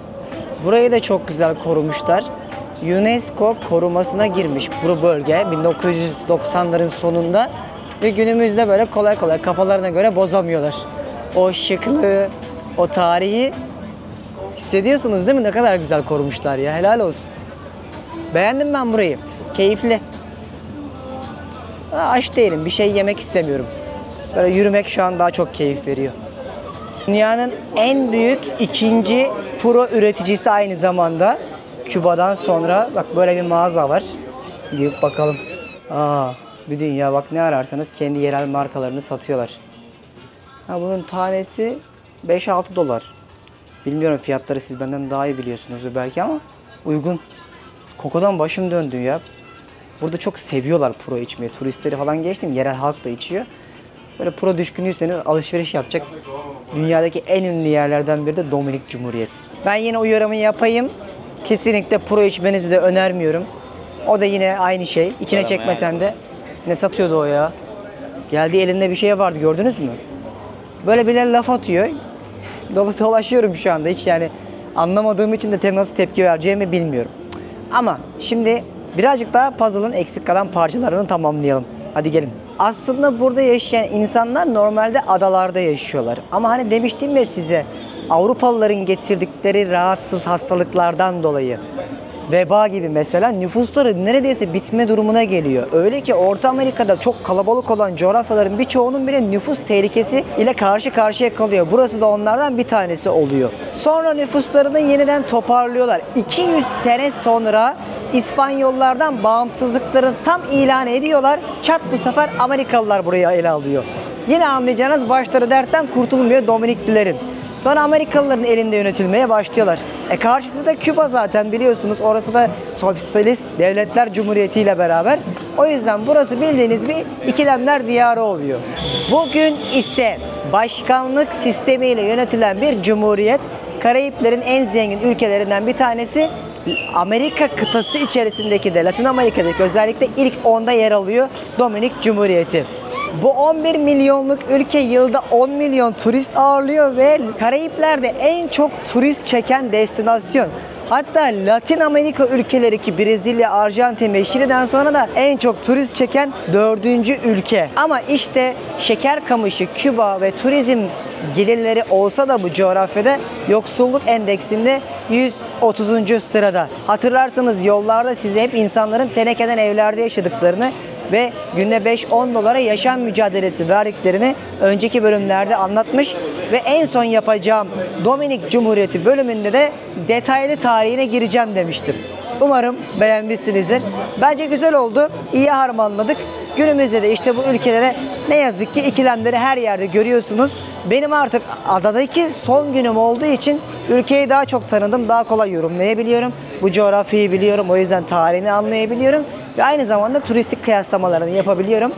Burayı da çok güzel korumuşlar. UNESCO korumasına girmiş bu bölge 1990'ların sonunda ve günümüzde böyle kolay kolay kafalarına göre bozamıyorlar. O şıklığı, o tarihi hissediyorsunuz değil mi? Ne kadar güzel korumuşlar ya. Helal olsun. Beğendim ben burayı. Keyifli. Aç değilim. Bir şey yemek istemiyorum. Böyle yürümek şu an daha çok keyif veriyor. Dünyanın en büyük ikinci puro üreticisi aynı zamanda. Küba'dan sonra bak böyle bir mağaza var. Gidip bakalım. Bir dünya bak ne ararsanız kendi yerel markalarını satıyorlar. Bunun tanesi 5-6 dolar. Bilmiyorum fiyatları siz benden daha iyi biliyorsunuzdur belki ama uygun. Kokudan başım döndü ya. Burada çok seviyorlar puro içmeyi. Turistleri falan geçtim. Yerel halk da içiyor. Böyle puro düşkünüyseniz alışveriş yapacak dünyadaki en ünlü yerlerden biri de Dominik Cumhuriyet. Ben yine uyarımı yapayım. Kesinlikle puro içmenizi de önermiyorum. O da yine aynı şey. İçine çekmesen de. Ne satıyordu o ya? Geldiği elinde bir şey vardı gördünüz mü? Böyle birileri laf atıyor. Dolaşıyorum şu anda hiç yani anlamadığım için de nasıl tepki vereceğimi bilmiyorum. Ama şimdi birazcık daha puzzle'ın eksik kalan parçalarını tamamlayalım. Hadi gelin. Aslında burada yaşayan insanlar normalde adalarda yaşıyorlar. Ama hani demiştim ya size Avrupalıların getirdikleri rahatsız hastalıklardan dolayı veba gibi mesela nüfusları neredeyse bitme durumuna geliyor. Öyle ki Orta Amerika'da çok kalabalık olan coğrafyaların birçoğunun bile nüfus tehlikesi ile karşı karşıya kalıyor. Burası da onlardan bir tanesi oluyor. Sonra nüfuslarını yeniden toparlıyorlar. 200 sene sonra İspanyollardan bağımsızlıklarını tam ilan ediyorlar. Çat bu sefer Amerikalılar burayı ele alıyor. Yine anlayacağınız başları dertten kurtulmuyor Dominiklilerin. Sonra Amerikalıların elinde yönetilmeye başlıyorlar. Karşısı da Küba zaten biliyorsunuz. Orası da Sosyalist Devletler Cumhuriyeti ile beraber. O yüzden burası bildiğiniz bir ikilemler diyarı oluyor. Bugün ise başkanlık sistemiyle yönetilen bir cumhuriyet. Karayiplerin en zengin ülkelerinden bir tanesi. Amerika kıtası içerisindeki de Latin Amerika'daki özellikle ilk 10'da yer alıyor Dominik Cumhuriyeti. Bu 11 milyonluk ülke yılda 10 milyon turist ağırlıyor ve Karayipler'de en çok turist çeken destinasyon. Hatta Latin Amerika ülkeleri ki Brezilya, Arjantin ve Şili'den sonra da en çok turist çeken 4. ülke. Ama işte şeker kamışı, Küba ve turizm gelirleri olsa da bu coğrafyada yoksulluk endeksinde 130. sırada. Hatırlarsanız yollarda size hep insanların tenekeden evlerde yaşadıklarını ve günde 5-10 dolara yaşam mücadelesi verdiklerini önceki bölümlerde anlatmış ve en son yapacağım Dominik Cumhuriyeti bölümünde de detaylı tarihine gireceğim demiştim. Umarım beğenmişsinizdir. Bence güzel oldu. İyi harmanladık. Günümüzde de işte bu ülkelere ne yazık ki ikilemleri her yerde görüyorsunuz. Benim artık adadaki son günüm olduğu için ülkeyi daha çok tanıdım. Daha kolay yorumlayabiliyorum. Bu coğrafyayı biliyorum. O yüzden tarihini anlayabiliyorum. Ve aynı zamanda turistik kıyaslamalarını yapabiliyorum.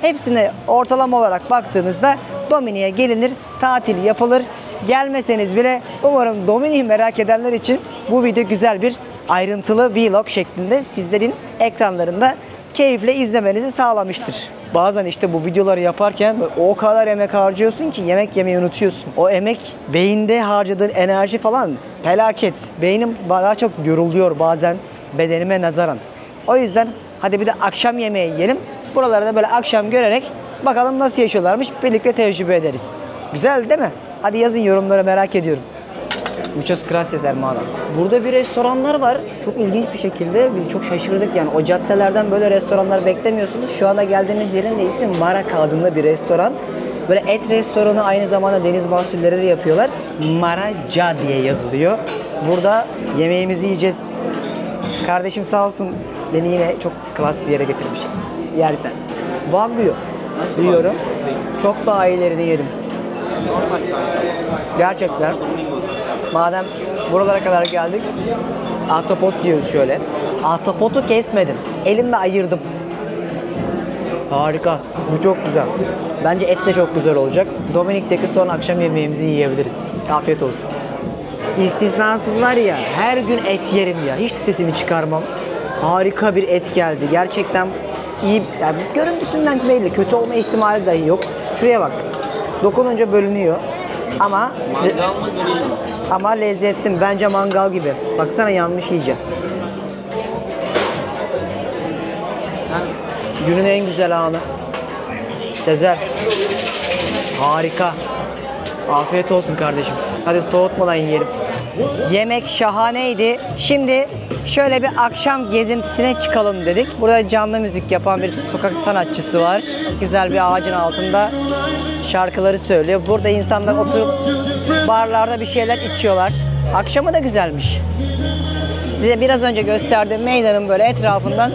Hepsine ortalama olarak baktığınızda Dominik'e gelinir, tatil yapılır. Gelmeseniz bile umarım Dominik'i merak edenler için bu video güzel bir ayrıntılı vlog şeklinde sizlerin ekranlarında keyifle izlemenizi sağlamıştır. Bazen işte bu videoları yaparken o kadar emek harcıyorsun ki yemek yemeyi unutuyorsun. O emek beyinde harcadığın enerji falan felaket. Beynim daha çok yoruluyor bazen bedenime nazaran. O yüzden hadi bir de akşam yemeği yiyelim. Buraları da böyle akşam görerek bakalım nasıl yaşıyorlarmış birlikte tecrübe ederiz. Güzel değil mi? Hadi yazın yorumlara merak ediyorum. Muchas gracias hermano. Burada bir restoranlar var. Çok ilginç bir şekilde biz çok şaşırdık yani o caddelerden böyle restoranlar beklemiyorsunuz. Şu anda geldiğimiz yerin de ismi Maraka adında bir restoran. Böyle et restoranı aynı zamanda deniz mahsulleri de yapıyorlar. Maraca diye yazılıyor. Burada yemeğimizi yiyeceğiz. Kardeşim sağ olsun beni yine çok klas bir yere getirmiş. Yersen. Wagyu yiyorum. Çok daha iyilerini yedim. Gerçekten. Madem buralara kadar geldik, ahtapot yiyoruz şöyle. Ahtapotu kesmedim. Elimle ayırdım. Harika. Bu çok güzel. Bence et de çok güzel olacak. Dominik'teki son akşam yemeğimizi yiyebiliriz. Afiyet olsun. İstisnasız var ya, her gün et yerim ya. Hiç sesimi çıkarmam. Harika bir et geldi. Gerçekten iyi. Yani görüntüsünden belli. Kötü olma ihtimali dahi yok. Şuraya bak. Dokununca bölünüyor. Ama ama lezzetli. Bence mangal gibi. Baksana yanmış iyice. Günün en güzel anı. Sezer. Harika. Afiyet olsun kardeşim. Hadi soğutmadan yiyelim. Yemek şahaneydi. Şimdi şöyle bir akşam gezintisine çıkalım dedik. Burada canlı müzik yapan bir sokak sanatçısı var. Güzel bir ağacın altında şarkıları söylüyor. Burada insanlar oturup barlarda bir şeyler içiyorlar. Akşamı da güzelmiş. Size biraz önce gösterdiğim meydanın böyle etrafından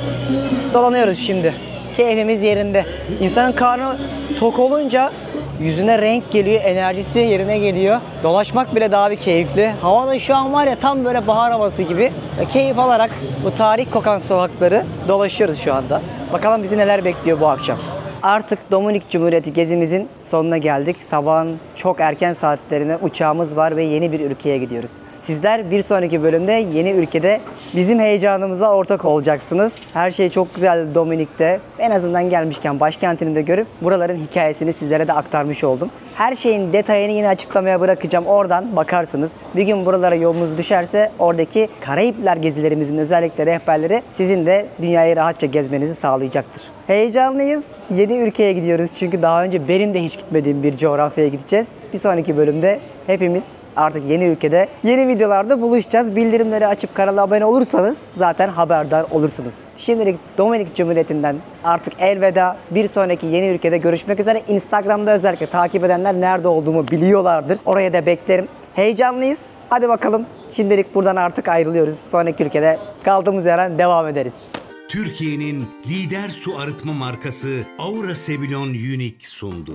dolanıyoruz şimdi. Keyfimiz yerinde. İnsanın karnı tok olunca yüzüne renk geliyor, enerjisi yerine geliyor. Dolaşmak bile daha bir keyifli. Hava da şu an var ya tam böyle bahar havası gibi. Keyif alarak bu tarih kokan sokakları dolaşıyoruz şu anda. Bakalım bizi neler bekliyor bu akşam. Artık Dominik Cumhuriyeti gezimizin sonuna geldik. Sabahın çok erken saatlerine uçağımız var ve yeni bir ülkeye gidiyoruz. Sizler bir sonraki bölümde yeni ülkede bizim heyecanımıza ortak olacaksınız. Her şey çok güzeldi Dominik'te. En azından gelmişken başkentini de görüp buraların hikayesini sizlere de aktarmış oldum. Her şeyin detayını yine açıklamaya bırakacağım. Oradan bakarsınız. Bir gün buralara yolunuz düşerse oradaki Karayipler gezilerimizin özellikle rehberleri sizin de dünyayı rahatça gezmenizi sağlayacaktır. Heyecanlıyız. Yeni ülkeye gidiyoruz çünkü daha önce benim de hiç gitmediğim bir coğrafyaya gideceğiz. Bir sonraki bölümde hepimiz artık yeni ülkede yeni videolarda buluşacağız. Bildirimleri açıp kanala abone olursanız zaten haberdar olursunuz. Şimdilik Dominik Cumhuriyeti'nden artık elveda. Bir sonraki yeni ülkede görüşmek üzere. Instagram'da özellikle takip edenler nerede olduğumu biliyorlardır. Oraya da beklerim. Heyecanlıyız. Hadi bakalım. Şimdilik buradan artık ayrılıyoruz. Sonraki ülkede kaldığımız yerden devam ederiz. Türkiye'nin lider su arıtma markası Aura Sebilon Unique sundu.